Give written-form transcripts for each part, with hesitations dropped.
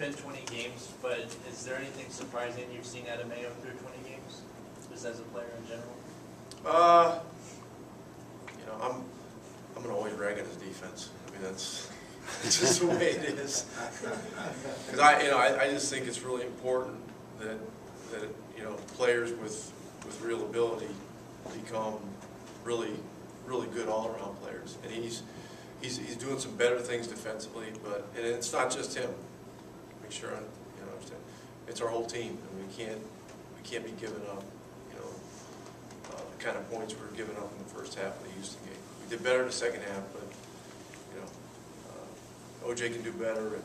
been 20 games, but is there anything surprising you've seen out of Mayo through 20 games, just as a player in general? You know, I'm gonna always rag on his defense. I mean, that's just the way it is. Because I just think it's really important that you know, players with real ability become really good all-around players, and he's doing some better things defensively. But and it's not just him. Make sure you know, understand. It's our whole team, and we can't be giving up, you know, the kind of points we were giving up in the first half of the Houston game. We did better in the second half, but you know, OJ can do better, and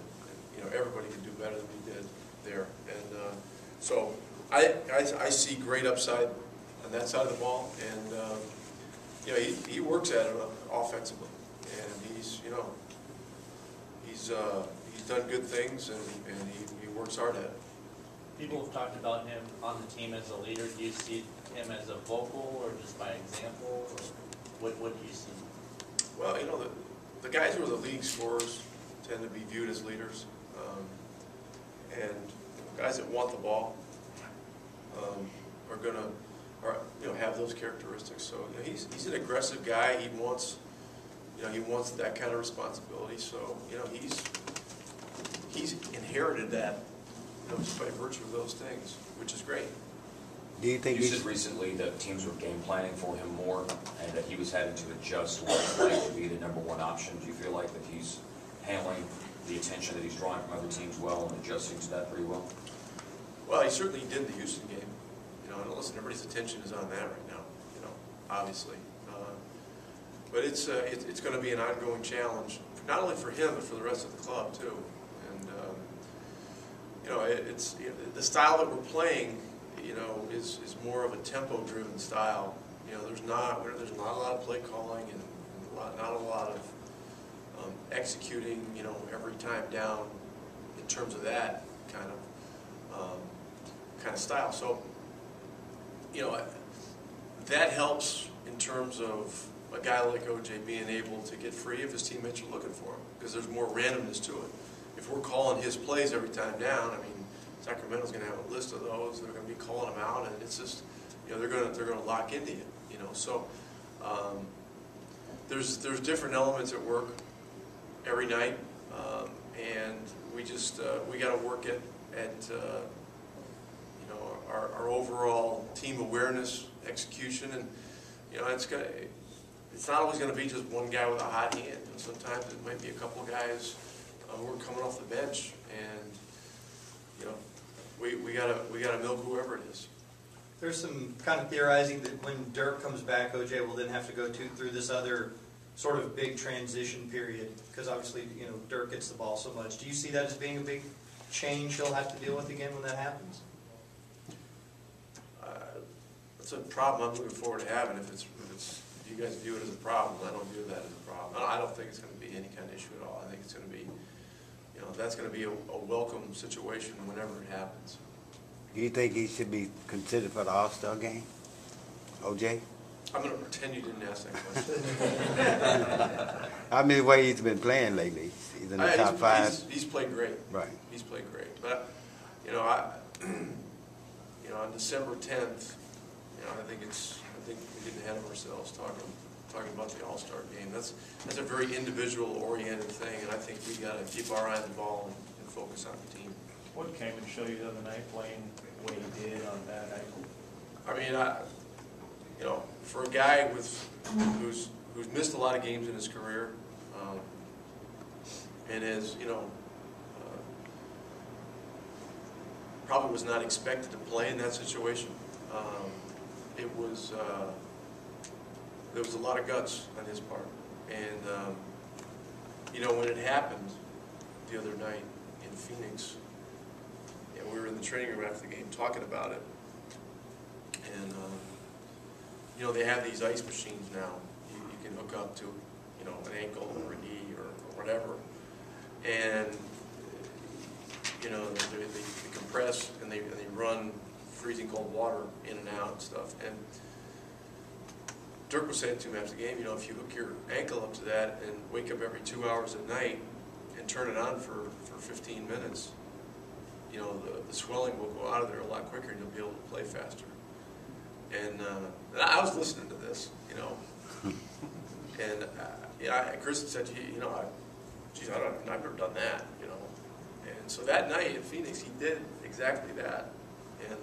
you know, everybody can do better than we did there. And so I see great upside on that side of the ball, and you know, he works at it offensively, and he's done good things, and he works hard at it. People have talked about him on the team as a leader. Do you see him as a vocal or just by example, or what do you see? Well, you know, the guys who are the league scorers tend to be viewed as leaders, and guys that want the ball are gonna have those characteristics. So you know, he's an aggressive guy. He wants that kind of responsibility. So you know, he's inherited that, you know, just by virtue of those things, which is great. Do you think you said recently that teams were game planning for him more, and that he was having to adjust what he liked to be the #1 option? Do you feel like that he's handling the attention that he's drawing from other teams well and adjusting to that pretty well? Well, he certainly did in the Houston game. You know, and listen, everybody's attention is on that right now. You know, obviously, but it's going to be an ongoing challenge, not only for him but for the rest of the club too. And you know, the style that we're playing, you know, is more of a tempo-driven style. You know, there's not a lot of play calling and not a lot of executing, you know, every time down in terms of that kind of style. So, you know, that helps in terms of a guy like OJ being able to get free if his teammates are looking for him, because there's more randomness to it. If we're calling his plays every time down, I mean, Sacramento's going to have a list of those. They're going to be calling them out, and it's just, you know, they're going to lock into you. You know, so there's different elements at work every night, and we just we got to work at you know, our overall team awareness, execution, and you know, it's not always going to be just one guy with a hot hand. You know, sometimes it might be a couple of guys who are coming off the bench, and you know, we gotta milk whoever it is. There's some kind of theorizing that when Dirk comes back, OJ will then have to go through this other sort of big transition period, because obviously, you know, Dirk gets the ball so much. Do you see that as being a big change he'll have to deal with again when that happens? It's a problem I'm looking forward to having. If you guys view it as a problem, I don't view that as a problem. I don't think it's going to be any kind of issue at all. I think it's going to be, you know, that's going to be a welcome situation whenever it happens. Do you think he should be considered for the All-Star game, OJ? I'm going to pretend you didn't ask that question. I mean, the way he's been playing lately, he's in the top 5. He's played great. Right. He's played great. But you know, you know, on December 10th, you know, I think we're getting ahead of ourselves talking about the All-Star game. That's a very individual-oriented thing, and I think we got to keep our eye on the ball and focus on the team. What came and show you the other night playing the way he did on that ankle? I mean, you know, for a guy who's missed a lot of games in his career, and is, you know, probably was not expected to play in that situation. There was a lot of guts on his part, and you know, when it happened the other night in Phoenix, and we were in the training room after the game talking about it, and you know, they have these ice machines now. You can hook up to, you know, an ankle or a knee or whatever, and you know, they compress and they run freezing cold water in and out and stuff. And Dirk was saying to me after the game, you know, if you hook your ankle up to that and wake up every 2 hours at night and turn it on for 15 minutes, you know, the swelling will go out of there a lot quicker and you'll be able to play faster. And I was listening to this, you know, and yeah, Chris said, you know, geez, I've never done that, you know. And so that night in Phoenix, he did exactly that. And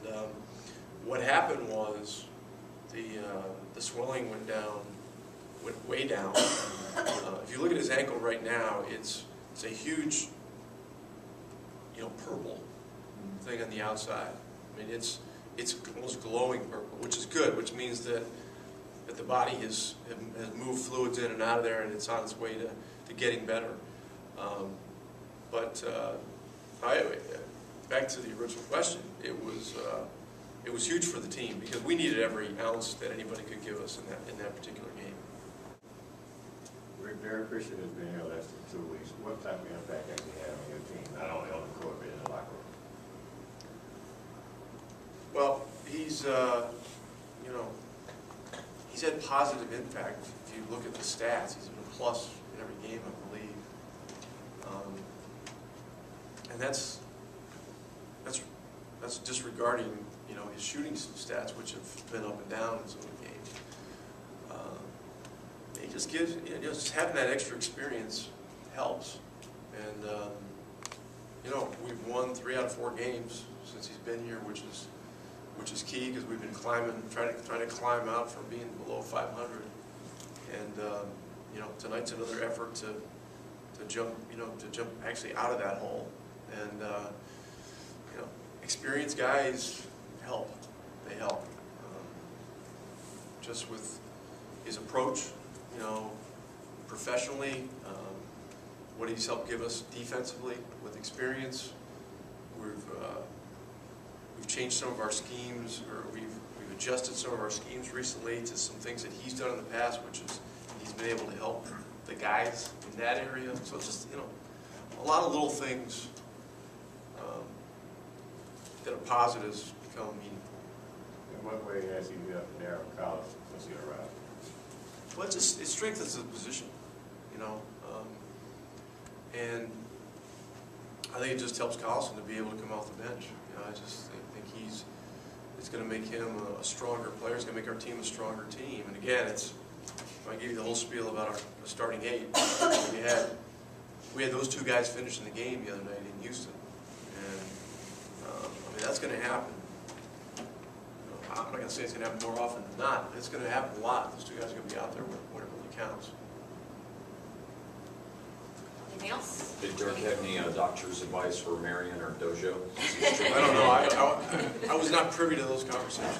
what happened was the swelling went way down. If you look at his ankle right now, it's a huge, you know, purple thing on the outside. I mean, it's almost glowing purple, which is good, which means that the body has moved fluids in and out of there, and it's on its way to getting better. Back to the original question, it was huge for the team because we needed every ounce that anybody could give us in that particular game. We're very appreciative of being here less than 2 weeks. What type of impact has he had on your team, not only on the court but in the locker room? Well, he's you know, he's had positive impact. If you look at the stats, he's been a plus in every game, I believe. And that's disregarding, you know, his shooting stats, which have been up and down in some of the games. He just gives, you know, just having that extra experience helps. And you know, we've won 3 out of 4 games since he's been here, which is key because we've been trying to climb out from being below 500. And you know, tonight's another effort to jump actually out of that hole. And you know, experienced guys help. They help. Just with his approach, you know, professionally, what he's helped give us defensively with experience. We've changed some of our schemes, or we've adjusted some of our schemes recently to some things that he's done in the past, which is he's been able to help the guys in that area. So it's just, you know, a lot of little things that are positives become meaningful. In what way has he helped narrow college since he arrived? Well, it strengthens the position, you know, and I think it just helps Carlson to be able to come off the bench. You know, I just think it's going to make him a stronger player. It's going to make our team a stronger team. And again, I give you the whole spiel about our starting 8. We had those 2 guys finish in the game the other night in Houston, and I mean, that's going to happen. I'm not going to say it's going to happen more often than not, but it's going to happen a lot. Those 2 guys are going to be out there when it really counts. Anything else? Did Dirk have any doctor's advice for Marion or Dojo? I don't know. I was not privy to those conversations.